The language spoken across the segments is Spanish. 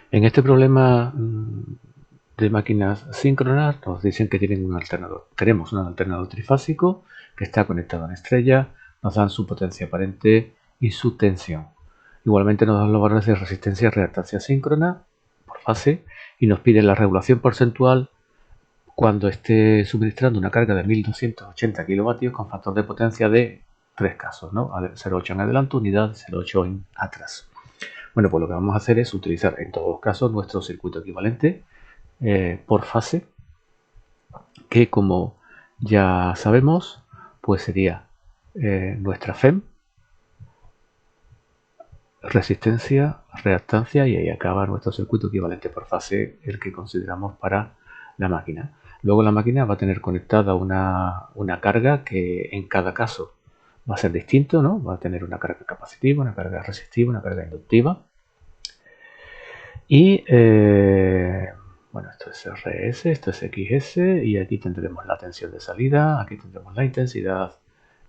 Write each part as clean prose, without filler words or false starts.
En este problema de máquinas síncronas nos dicen que tienen un alternador. Tenemos un alternador trifásico que está conectado a una estrella, nos dan su potencia aparente y su tensión. Igualmente nos dan los valores de resistencia y reactancia síncrona por fase y nos piden la regulación porcentual cuando esté suministrando una carga de 1280 kilovatios con factor de potencia de 3 casos, ¿no? 0,8 en adelanto, unidad 0,8 en atraso. Bueno, pues lo que vamos a hacer es utilizar en todos los casos nuestro circuito equivalente por fase, que como ya sabemos, pues sería nuestra FEM, resistencia, reactancia, y ahí acaba nuestro circuito equivalente por fase, el que consideramos para la máquina. Luego la máquina va a tener conectada una carga que en cada caso va a ser distinto, ¿no? Va a tener una carga capacitiva, una carga resistiva, una carga inductiva. Y bueno, esto es RS, esto es XS, y aquí tendremos la tensión de salida, aquí tendremos la intensidad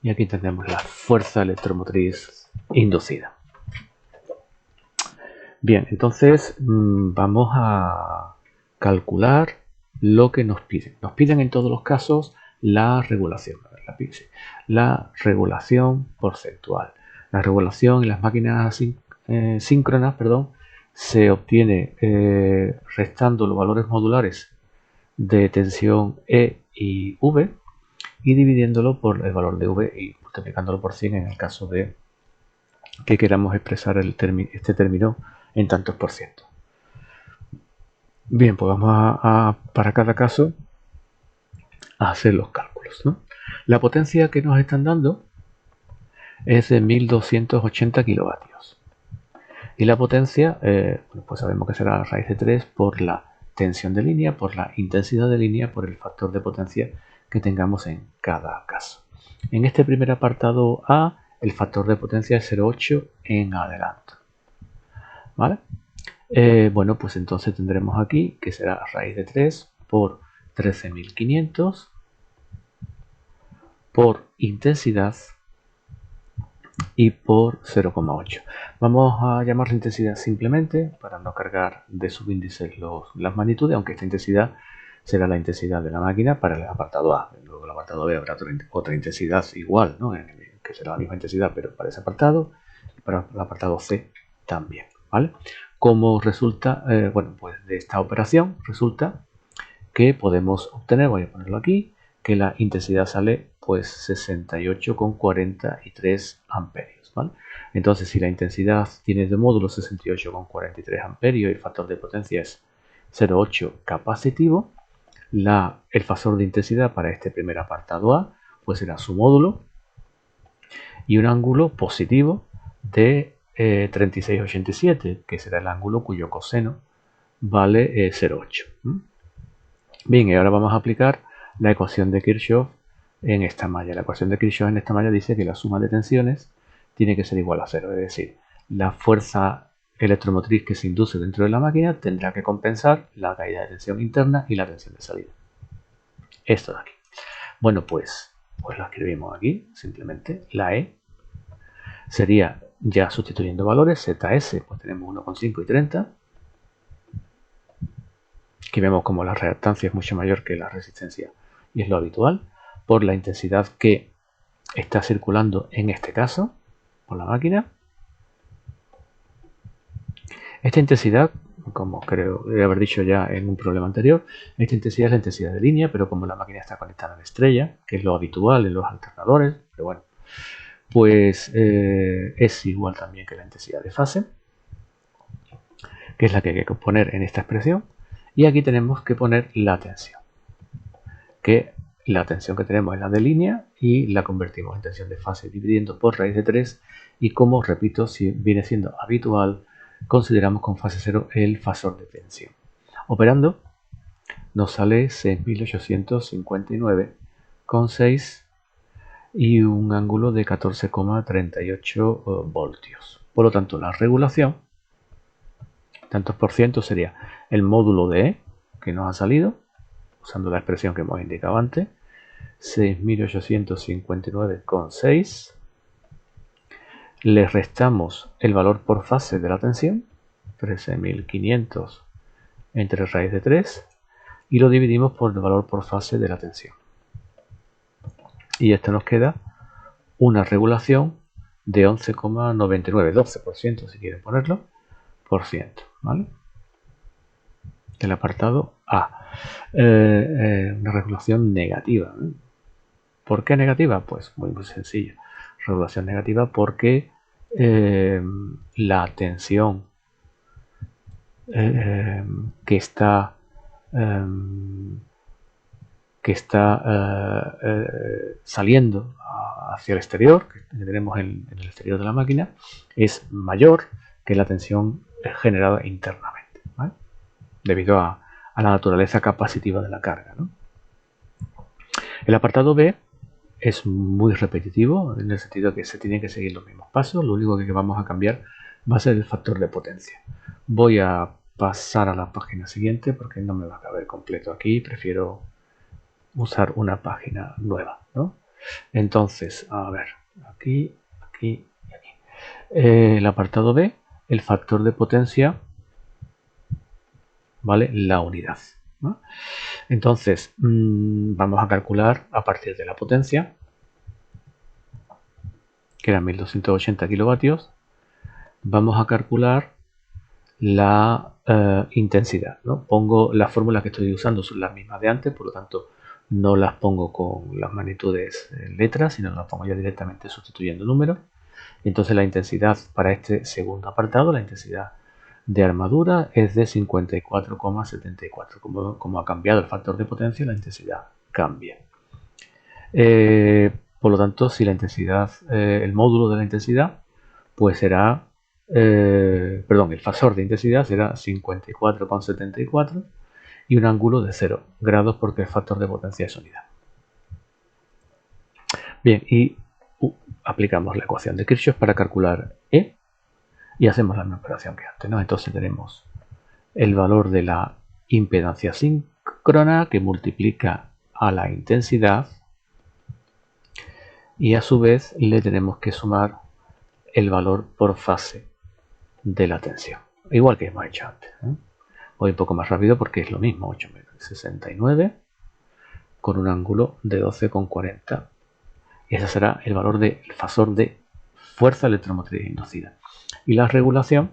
y aquí tendremos la fuerza electromotriz inducida. Bien, entonces vamos a calcular lo que nos piden. Nos piden en todos los casos la regulación. La regulación porcentual. La regulación en las máquinas síncronas, se obtiene restando los valores modulares de tensión E y V y dividiéndolo por el valor de V y multiplicándolo por 100 en el caso de que queramos expresar este término en tantos por ciento. Bien, pues vamos para cada caso a hacer los cálculos, ¿no? La potencia que nos están dando es de 1280 kilovatios. Y la potencia, pues sabemos que será raíz de 3 por la tensión de línea, por la intensidad de línea, por el factor de potencia que tengamos en cada caso. En este primer apartado A, el factor de potencia es 0,8 en adelanto. ¿Vale? Bueno, pues entonces tendremos aquí que será raíz de 3 por 13.500 por intensidad y por 0,8. Vamos a llamar la intensidad simplemente para no cargar de subíndices las magnitudes, aunque esta intensidad será la intensidad de la máquina para el apartado A. Luego el apartado B habrá otra intensidad igual, ¿no? Que será la misma intensidad, pero para ese apartado, y para el apartado C también, ¿vale? Como resulta, bueno, pues de esta operación resulta que podemos obtener, voy a ponerlo aquí, que la intensidad sale pues 68,43 amperios, ¿vale? Entonces, si la intensidad tiene de módulo 68,43 amperios y el factor de potencia es 0,8 capacitivo, el factor de intensidad para este primer apartado A pues será su módulo y un ángulo positivo de 36,87, que será el ángulo cuyo coseno vale 0,8. Bien, y ahora vamos a aplicar la ecuación de Kirchhoff en esta malla. La ecuación de Kirchhoff en esta malla dice que la suma de tensiones tiene que ser igual a 0, es decir, la fuerza electromotriz que se induce dentro de la máquina tendrá que compensar la caída de tensión interna y la tensión de salida. Esto de aquí. Bueno, pues lo escribimos aquí, simplemente. La E sería, ya sustituyendo valores, ZS, pues tenemos 1,5 y 30. Aquí vemos como la reactancia es mucho mayor que la resistencia y es lo habitual, por la intensidad que está circulando en este caso por la máquina. Esta intensidad, como creo de haber dicho ya en un problema anterior, esta intensidad es la intensidad de línea, pero como la máquina está conectada a la estrella, que es lo habitual en los alternadores, pero bueno, pues es igual también que la intensidad de fase, que es la que hay que poner en esta expresión, y aquí tenemos que poner la tensión, que la tensión que tenemos es la de línea y la convertimos en tensión de fase dividiendo por raíz de 3 y como repito, si viene siendo habitual, consideramos con fase 0 el fasor de tensión. Operando nos sale 6.859,6 y un ángulo de 14,38 voltios. Por lo tanto, la regulación, tantos por ciento, sería el módulo de E que nos ha salido, usando la expresión que hemos indicado antes, 6.859,6. Le restamos el valor por fase de la tensión, 13.500 entre raíz de 3 y lo dividimos por el valor por fase de la tensión. Y esto nos queda una regulación de 11,99, 12% si quieren ponerlo, por ciento, ¿vale? El apartado A. Una regulación negativa. ¿Por qué negativa? Pues muy sencillo. Regulación negativa porque la tensión que está saliendo hacia el exterior, que tenemos en el exterior de la máquina, es mayor que la tensión generada internamente, ¿vale? Debido a la naturaleza capacitiva de la carga, ¿no? El apartado B es muy repetitivo, en el sentido que se tienen que seguir los mismos pasos. Lo único que vamos a cambiar va a ser el factor de potencia. Voy a pasar a la página siguiente porque no me va a caber completo aquí. Prefiero usar una página nueva, ¿no? Entonces, a ver, aquí, aquí y aquí. El apartado B, el factor de potencia, ¿vale? La unidad, ¿no? Entonces, vamos a calcular a partir de la potencia, que eran 1280 kilovatios, vamos a calcular la intensidad, ¿no? Pongo las fórmulas que estoy usando, son las mismas de antes, por lo tanto no las pongo con las magnitudes en letras, sino las pongo ya directamente sustituyendo números. Y entonces la intensidad para este segundo apartado, la intensidad de armadura, es de 54,74. Como ha cambiado el factor de potencia, la intensidad cambia. Por lo tanto, si la intensidad, el módulo de la intensidad, pues será, el fasor de intensidad será 54,74 y un ángulo de 0 grados porque el factor de potencia es unidad. Bien, y aplicamos la ecuación de Kirchhoff para calcular E y hacemos la misma operación que antes, ¿no? Entonces tenemos el valor de la impedancia síncrona que multiplica a la intensidad y a su vez le tenemos que sumar el valor por fase de la tensión, igual que hemos hecho antes, ¿eh? Voy un poco más rápido porque es lo mismo, 8,69 con un ángulo de 12,40 y ese será el valor del fasor de fuerza electromotriz inducida. Y la regulación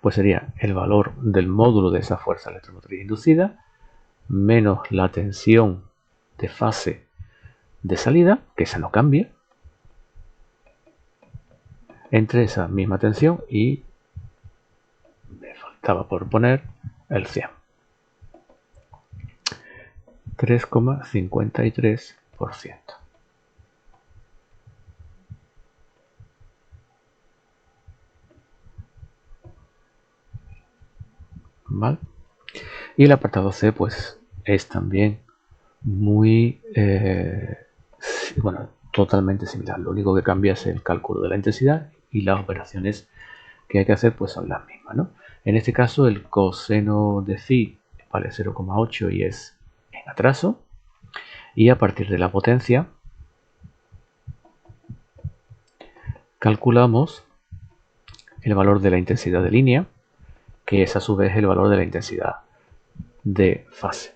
pues sería el valor del módulo de esa fuerza electromotriz inducida menos la tensión de fase de salida, que esa no cambia, entre esa misma tensión y me faltaba por poner el 100. 3,53%. ¿Vale? Y el apartado C pues es también muy totalmente similar. Lo único que cambia es el cálculo de la intensidad y las operaciones que hay que hacer pues son las mismas, ¿no? En este caso el coseno de phi vale 0,8 y es en atraso, y a partir de la potencia calculamos el valor de la intensidad de línea, que es a su vez el valor de la intensidad de fase.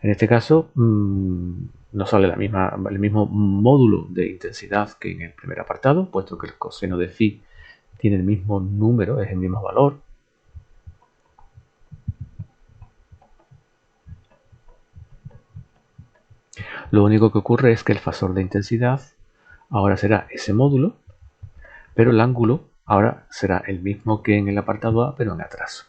En este caso nos sale el mismo módulo de intensidad que en el primer apartado, puesto que el coseno de phi tiene el mismo número, es el mismo valor. Lo único que ocurre es que el fasor de intensidad ahora será ese módulo, pero el ángulo ahora será el mismo que en el apartado A, pero en atraso.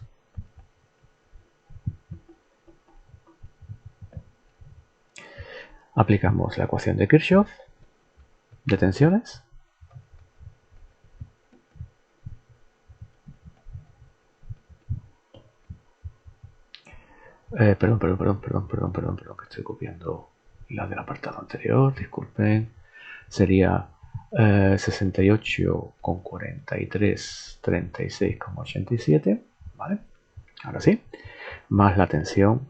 Aplicamos la ecuación de Kirchhoff de tensiones. Perdón, que estoy copiando la del apartado anterior, disculpen. Sería 68,43, 36,87, ¿vale? Ahora sí, más la tensión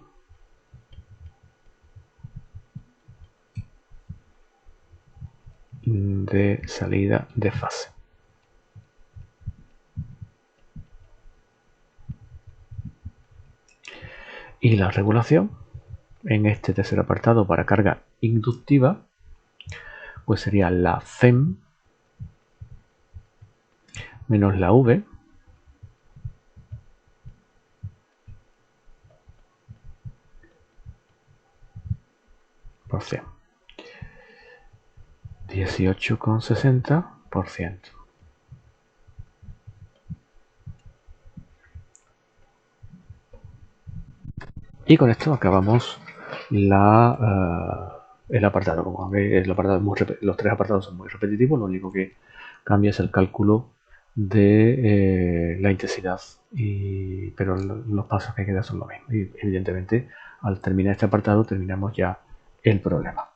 de salida de fase. Y la regulación en este tercer apartado para carga inductiva pues sería la FEM menos la V por 100. 18,60%. Y con esto acabamos el apartado. Como veis, los tres apartados son muy repetitivos, lo único que cambia es el cálculo de la intensidad, pero los pasos que quedan son los mismos. Y evidentemente, al terminar este apartado, terminamos ya el problema.